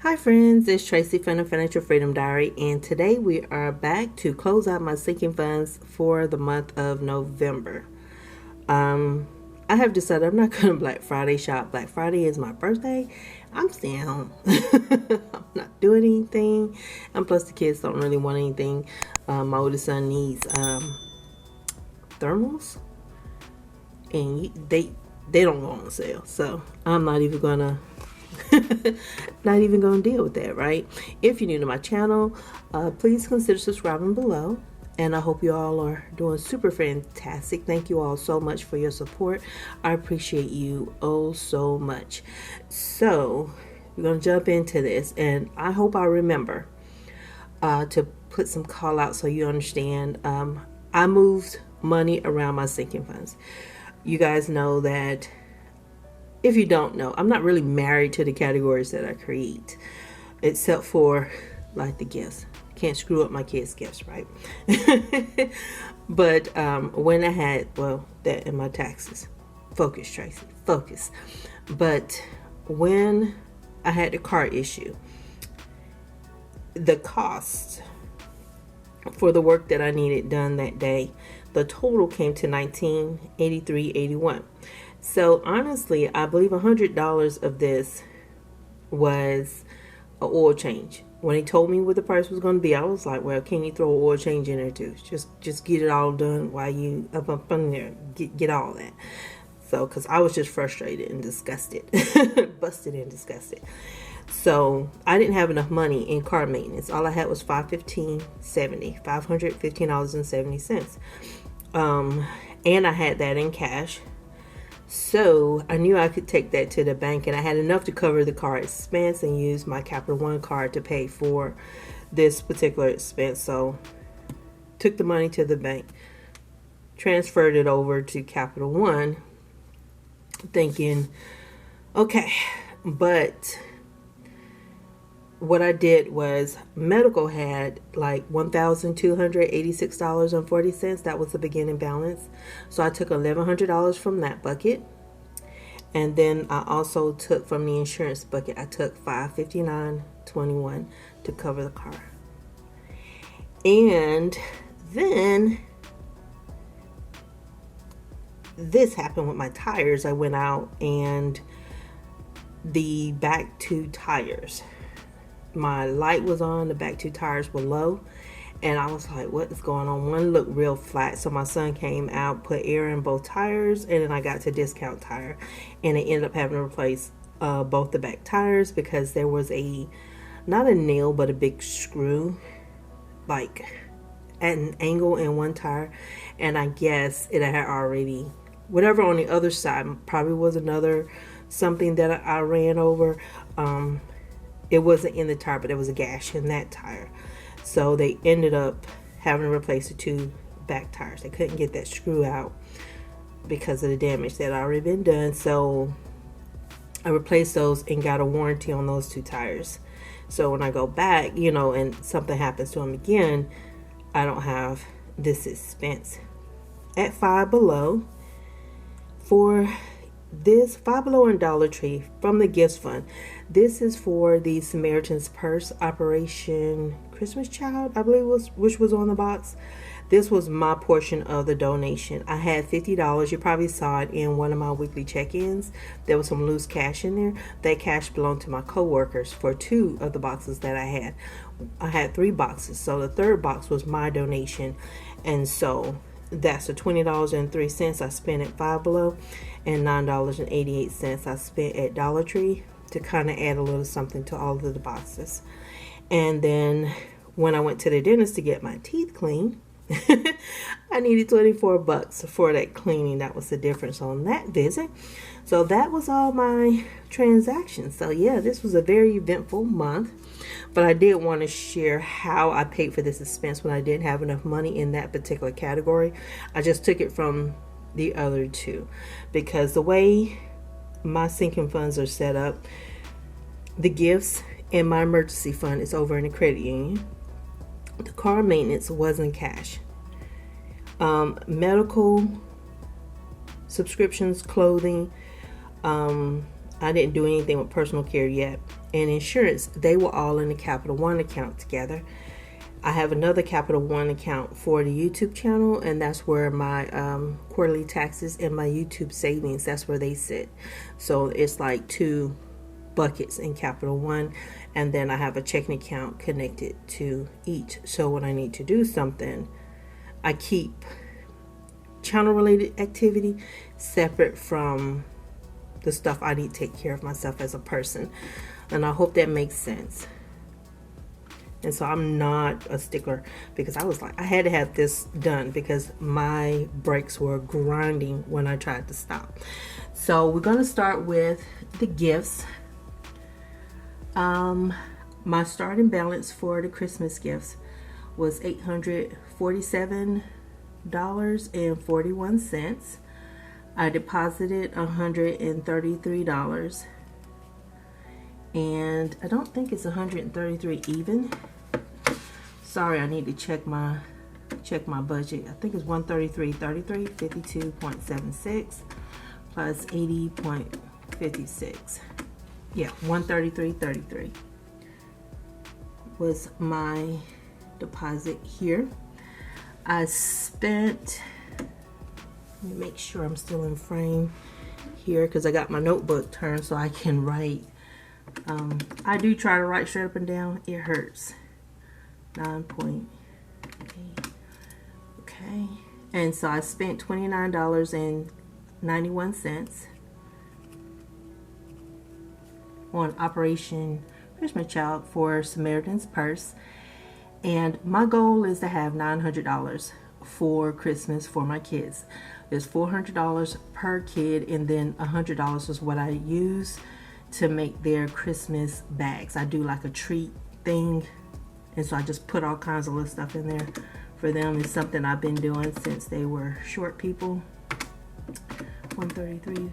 Hi friends, it's Tracy from the Financial Freedom Diary, and today we are back to close out my sinking funds for the month of November. I have decided I'm not going to Black Friday shop. Black Friday is my birthday. I'm staying home. I'm not doing anything, and plus the kids don't really want anything. My oldest son needs thermals, and they don't go on sale, so I'm not even gonna deal with that, right? If you're new to my channel, please consider subscribing below, and I hope you all are doing super fantastic. Thank you all so much for your support. I appreciate you oh so much. So we're gonna jump into this, and I hope I remember to put some call out so you understand. I moved money around my sinking funds. You guys know that. If you don't know, I'm not really married to the categories that I create, except for like the gifts. Can't screw up my kids' gifts, right? But when I had, that and my taxes. Focus, Tracy, focus. But when I had the car issue, the cost for the work that I needed done that day, the total came to $1983.81. So honestly, I believe $100 of this was an oil change. When he told me what the price was going to be, I was like, well, can you throw an oil change in there too? Just get it all done while you up in there, get all that. So, because I was just frustrated and disgusted, busted and disgusted. So I didn't have enough money in car maintenance. All I had was $515.70. And I had that in cash. So I knew I could take that to the bank, and I had enough to cover the car expense and use my Capital One card to pay for this particular expense. So took the money to the bank, transferred it over to Capital One, thinking, okay, but what I did was medical had like $1,286.40. That was the beginning balance. So I took $1,100 from that bucket. And then I also took from the insurance bucket, I took $559.21 to cover the car. And then this happened with my tires. I went out and the back two tires, my light was on, the back two tires were low, and I was like, what is going on? One looked real flat, so my son came out, put air in both tires, and then I got to discount tire, and it ended up having to replace both the back tires because there was not a nail but a big screw like at an angle in one tire, and I guess it had already, whatever on the other side probably was another something that I ran over. It wasn't in the tire, but there was a gash in that tire. So they ended up having to replace the two back tires. They couldn't get that screw out because of the damage that had already been done. So I replaced those and got a warranty on those two tires. So when I go back, and something happens to them again, I don't have this expense. At Five Below, for this Five Below and Dollar Tree from the gifts fund, this is for the Samaritan's Purse Operation Christmas Child, I believe which was on the box. This was my portion of the donation. I had $50. You probably saw it in one of my weekly check-ins. There was some loose cash in there. That cash belonged to my co-workers for two of the boxes that I had. I had 3 boxes, so the third box was my donation, and so that's the $20.03 I spent at Five Below and $9.88 I spent at Dollar Tree to kind of add a little something to all of the boxes. And then when I went to the dentist to get my teeth cleaned, I needed $24 for that cleaning. That was the difference on that visit. So that was all my transactions. So yeah, this was a very eventful month. But I did want to share how I paid for this expense when I didn't have enough money in that particular category. I just took it from the other two because the way my sinking funds are set up, the gifts and my emergency fund is over in the credit union. The car maintenance wasn't cash. Medical subscriptions, clothing, I didn't do anything with personal care yet. and insurance, they were all in the Capital One account together. I have another Capital One account for the YouTube channel, and that's where my quarterly taxes and my YouTube savings, that's where they sit. So it's like 2 buckets in Capital One, and then I have a checking account connected to each. So when I need to do something, I keep channel related activity separate from the stuff I need to take care of myself as a person. And I hope that makes sense. And so I'm not a stickler, because I was like, I had to have this done because my brakes were grinding when I tried to stop. So we're going to start with the gifts. My starting balance for the Christmas gifts was $847.41. I deposited $133, and I don't think it's 133 even. Sorry, I need to check my budget. I think it's 133.33, 52.76 plus 80.56. Yeah, 133.33 was my deposit here. I spent, let me make sure I'm still in frame here, because I got my notebook turned so I can write. I do try to write straight up and down. It hurts. 9.8. Okay. And so I spent $29.91 on Operation Christmas Child for Samaritan's Purse. And my goal is to have $900 for Christmas for my kids. There's $400 per kid, and then $100 is what I use to make their Christmas bags. I do like a treat thing, and so I just put all kinds of little stuff in there for them. It's something I've been doing since they were short people. 133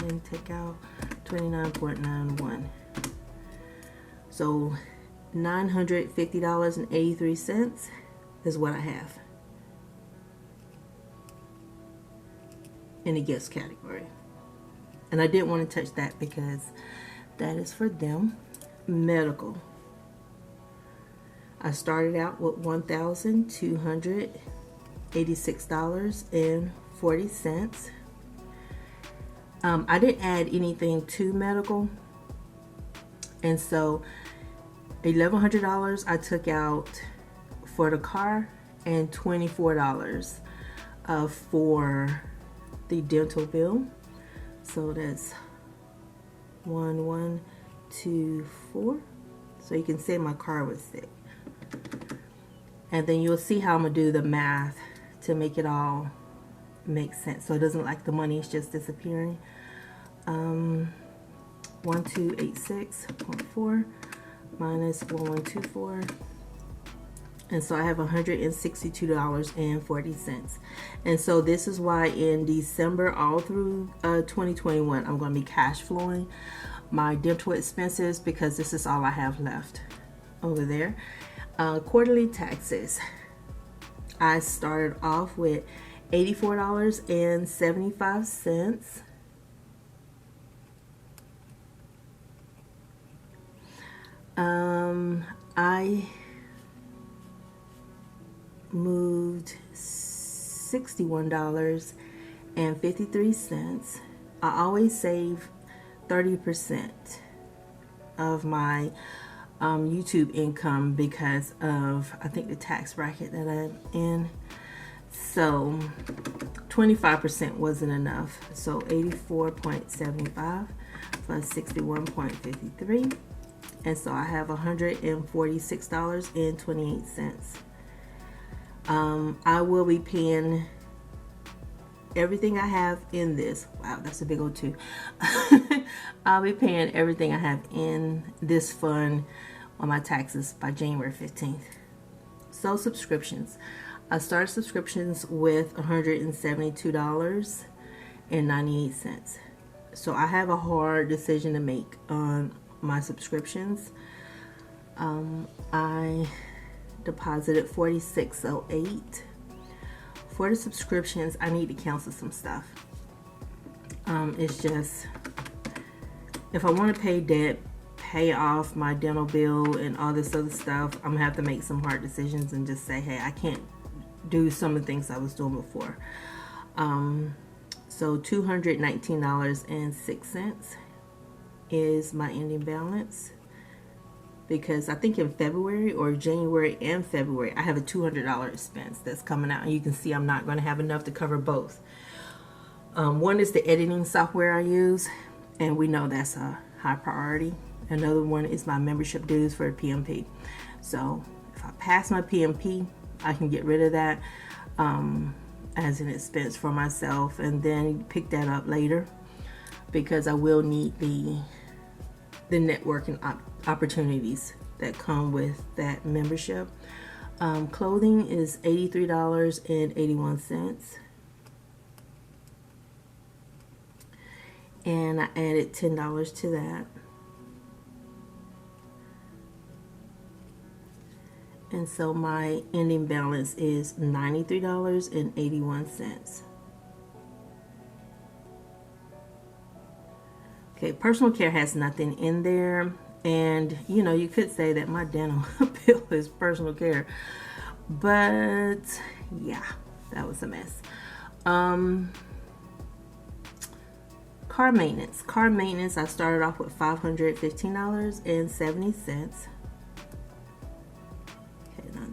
and take out 29.91. So $950.83 is what I have in the gifts category. And I didn't want to touch that because that is for them. Medical. I started out with $1,286.40. I didn't add anything to medical. And so $1,100 I took out for the car, and $24 for the dental bill. So that's 1124. So you can say my car was sick. And then you'll see how I'm gonna do the math to make it all make sense, so it doesn't look like the money is just disappearing. 1286.4 minus 1124, and so I have $162.40. And so this is why in December all through 2021 I'm going to be cash flowing my dental expenses, because this is all I have left over there. Quarterly taxes, I started off with $84.75. I moved $61.53. I always save 30% of my YouTube income because of, I think, the tax bracket that I'm in. So 25% wasn't enough. So 84.75 plus 61.53. And so I have $146.28. I will be paying everything I have in this. Wow, that's a big old 2. I'll be paying everything I have in this fund on my taxes by January 15th. So subscriptions. I started subscriptions with $172.98. So I have a hard decision to make on my subscriptions. I deposited $46.08. For the subscriptions, I need to cancel some stuff. It's just, if I want to pay debt, pay off my dental bill and all this other stuff, I'm gonna have to make some hard decisions and just say, hey, I can't do some of the things I was doing before. So $219.06 is my ending balance, because I think in February or January and February I have a $200 expense that's coming out, and you can see I'm not going to have enough to cover both. One is the editing software I use, and we know that's a high priority. Another one is my membership dues for PMP. So if I pass my PMP, I can get rid of that as an expense for myself, and then pick that up later, because I will need the networking opportunities that come with that membership. Clothing is $83.81, and I added $10 to that. And so my ending balance is $93.81. Okay, personal care has nothing in there. And, you know, you could say that my dental bill is personal care. But, yeah, that was a mess. Car maintenance. Car maintenance, I started off with $515.70.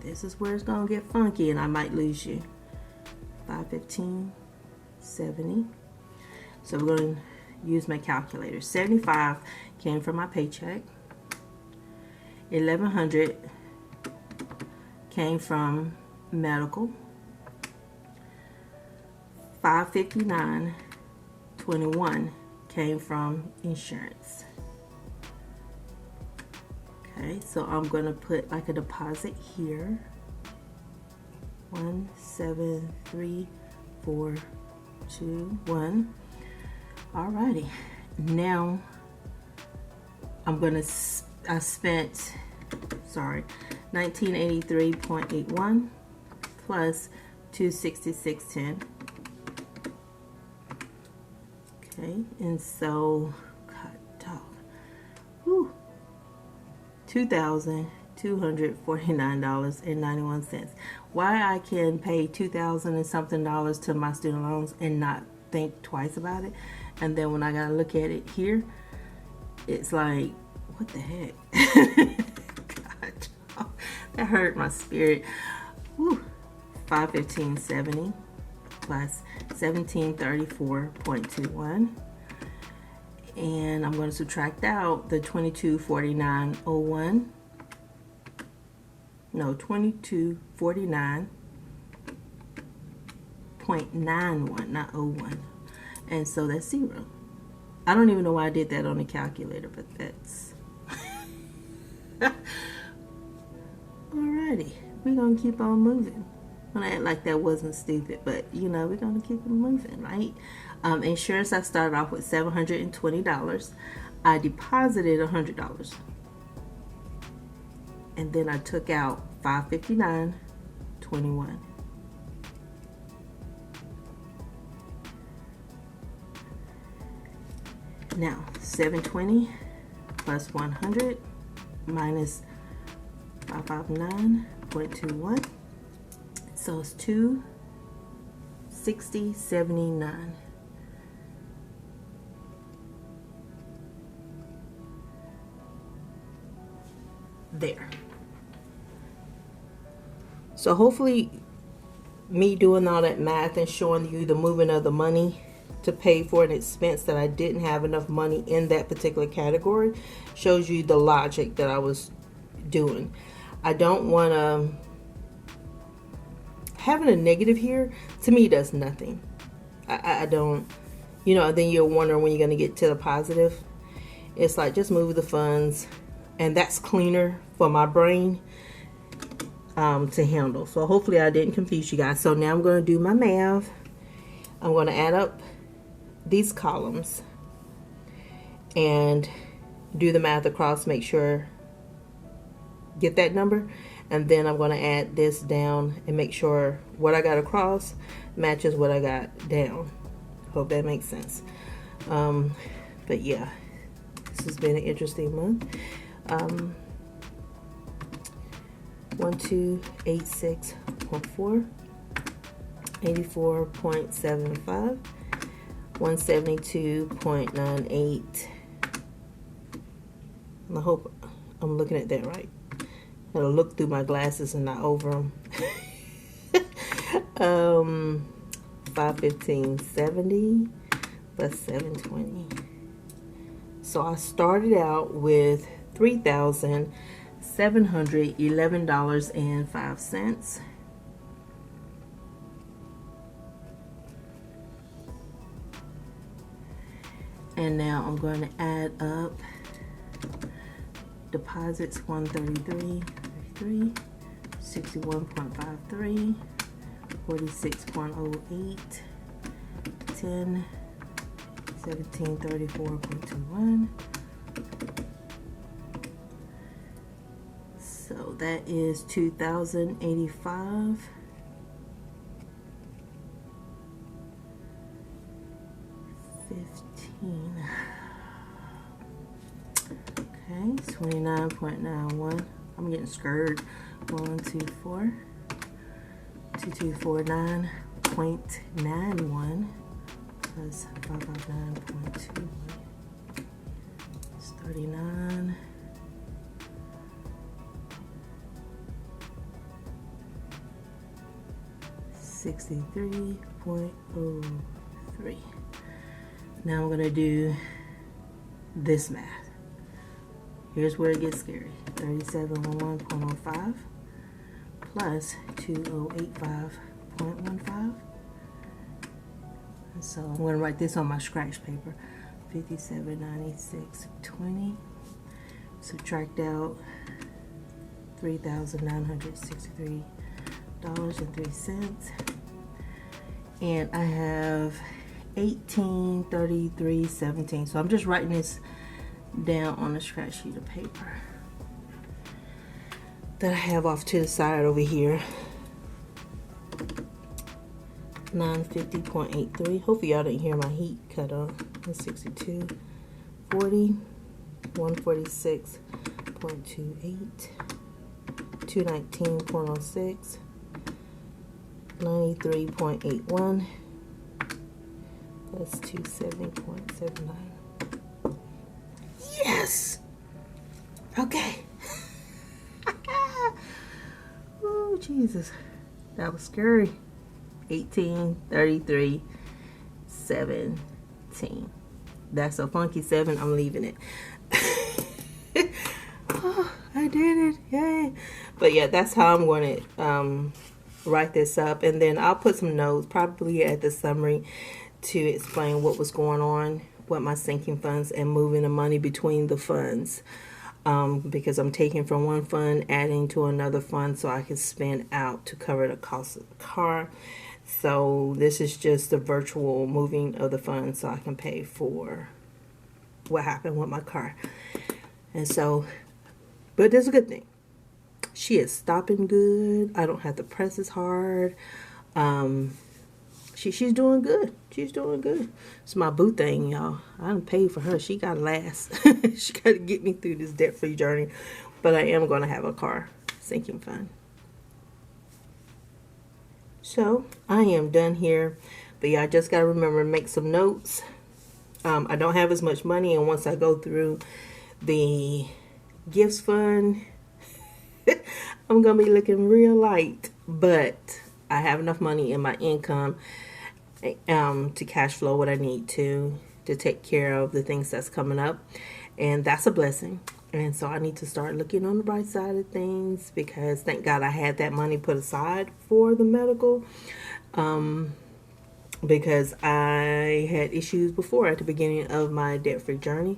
This is where it's gonna get funky, and I might lose you. $515.70. So we're gonna use my calculator. $75 came from my paycheck. $1,100 came from medical. $559.21 came from insurance. Okay, so I'm going to put like a deposit here. 173,421. Alrighty. Now I'm going to I spent 1983.81 plus 266.10. Okay, and so $2,249.91. Why I can pay $2,000 and something to my student loans and not think twice about it, and then when I gotta look at it here, it's like, what the heck? God, that hurt my spirit. Whew. $515.70 plus 1734.21. And I'm going to subtract out the 2249.01. No, 2249.91, not 01. And so that's 0. I don't even know why I did that on the calculator, but that's alrighty. We're going to keep on moving. I'm going to act like that wasn't stupid, but you know, we're going to keep it moving, right? Insurance, I started off with $720. I deposited $100. And then I took out $559.21. Now, $720 plus 100 minus 559.21. So it's $260.79. There. So hopefully me doing all that math and showing you the movement of the money to pay for an expense that I didn't have enough money in that particular category shows you the logic that I was doing. I don't want to having a negative here, to me, does nothing. I don't, you know, then you're wondering when you're going to get to the positive. It's like, just move the funds, and that's cleaner for my brain to handle. So hopefully I didn't confuse you guys. So now I'm going to do my math. I'm going to add up these columns and do the math across, make sure, get that number, and then I'm going to add this down and make sure what I got across matches what I got down. Hope that makes sense. But yeah, This has been an interesting month. 1286.4, 84.75, 172.98. I hope I'm looking at that right. I'll look through my glasses and not over them. 515.70 plus 720. So I started out with $3,711.05. And now I'm going to add up deposits: 133.33, 61.53, 46.08, 10, 1734.21. So that is 2,085. Okay, 29.91. I'm getting scared. 124. 2249.91 plus 559.21. It's 39. 63.03. Now I'm gonna do this math. Here's where it gets scary. 3711.05 plus 2085.15. And so I'm going to write this on my scratch paper. 5796.20. Subtract out $3,963.03. And I have 1833.17. So I'm just writing this down on a scratch sheet of paper that I have off to the side over here. 950.83. Hopefully y'all didn't hear my heat cut off. 62.40, 146.28, 219.06, 93.81, that's 270.79. Yes! Okay. Oh, Jesus. That was scary. 1833.17. That's a funky 7. I'm leaving it. Oh, I did it. Yay. But yeah, that's how I'm going to write this up. And then I'll put some notes, probably at the summary, to explain what was going on with my sinking funds and moving the money between the funds. Because I'm taking from one fund, adding to another fund so I can spend out to cover the cost of the car. So this is just the virtual moving of the funds so I can pay for what happened with my car. And so, but there's a good thing. She is stopping good. I don't have to press as hard. She's doing good. She's doing good. It's my boo thing, y'all. I done paid for her. She got to last. She got to get me through this debt-free journey. But I am going to have a car sinking fund. So I am done here. But yeah, I just got to remember to make some notes. I don't have as much money. And once I go through the gifts fund, I'm going to be looking real light. But I have enough money in my income to cash flow what I need to take care of the things that's coming up, and that's a blessing. And so I need to start looking on the bright side of things, because thank God I had that money put aside for the medical, because I had issues before at the beginning of my debt-free journey,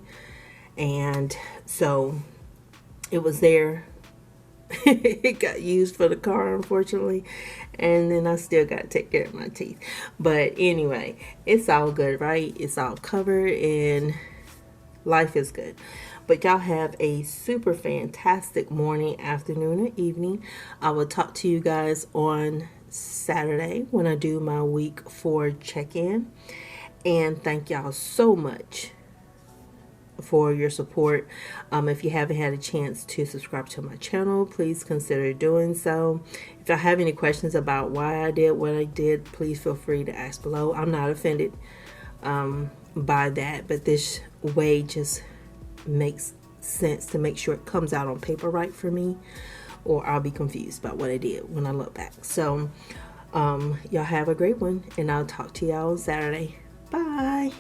and so it was there. It got used for the car, unfortunately, and then I still got to take care of my teeth. But anyway, it's all good, right? It's all covered and life is good. But y'all have a super fantastic morning, afternoon, or evening. I will talk to you guys on Saturday when I do my week 4 check-in. And thank y'all so much for your support. If you haven't had a chance to subscribe to my channel, please consider doing so. If I have any questions about why I did what I did, please feel free to ask below. I'm not offended by that, but this way just makes sense to make sure it comes out on paper right for me, or I'll be confused about what I did when I look back. So y'all have a great one, and I'll talk to y'all on Saturday. Bye.